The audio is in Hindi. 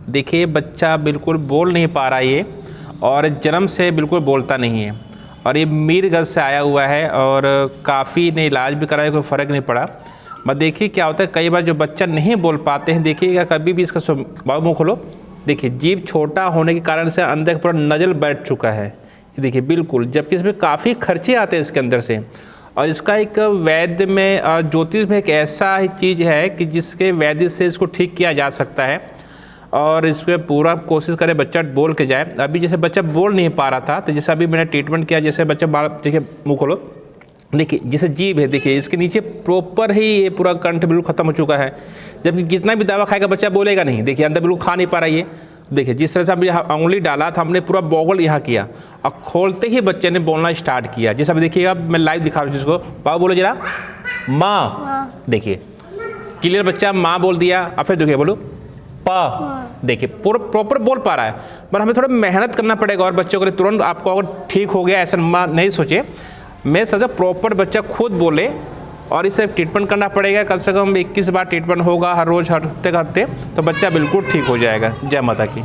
देखिए बच्चा बिल्कुल बोल नहीं पा रहा ये, और जन्म से बिल्कुल बोलता नहीं है, और ये मीरगंज से आया हुआ है और काफ़ी ने इलाज भी कराया, कोई फ़र्क नहीं पड़ा। मत देखिए क्या होता है, कई बार जो बच्चा नहीं बोल पाते हैं, देखिएगा कभी भी इसका बाबू मुँह खोलो, देखिए जीभ छोटा होने के कारण से अंदर पूरा नजल बैठ चुका है, ये देखिए बिल्कुल, जबकि इसमें काफ़ी खर्चे आते हैं इसके अंदर से। और इसका एक वैद्य में ज्योतिष में एक ऐसा ही चीज़ है कि जिसके वैद्य से इसको ठीक किया जा सकता है, और इस पर पूरा कोशिश करें बच्चा बोल के जाए। अभी जैसे बच्चा बोल नहीं पा रहा था, तो जैसे अभी मैंने ट्रीटमेंट किया, जैसे बच्चा देखिए मुँह खोलो, देखिए जैसे जीभ है, देखिए इसके नीचे प्रॉपर ही ये पूरा कंठ बिल्कुल ख़त्म हो चुका है, जबकि कितना भी दवा खाएगा बच्चा बोलेगा नहीं। देखिए अंदर बिल्कुल खा नहीं पा रहा है ये, देखिए जिस तरह से हमने उंगली डाला था, हमने पूरा बॉगल यहाँ किया और खोलते ही बच्चे ने बोलना स्टार्ट किया। जैसे अभी देखिएगा, मैं लाइव दिखा रहा हूँ जिसको, बाबू बोलो जरा, माँ, देखिए क्लियर बच्चा माँ बोल दिया। अब फिर देखिए बोलो पा, देखिए पूरा प्रॉपर बोल पा रहा है, पर हमें थोड़ा मेहनत करना पड़ेगा। और बच्चों को तुरंत आपको अगर ठीक हो गया ऐसा नहीं सोचे, मैं सोचा प्रॉपर बच्चा खुद बोले, और इसे ट्रीटमेंट करना पड़ेगा। कम से कम 21 बार ट्रीटमेंट होगा हर रोज़, हर हफ्ते का हफ्ते, तो बच्चा बिल्कुल ठीक हो जाएगा। जय माता की।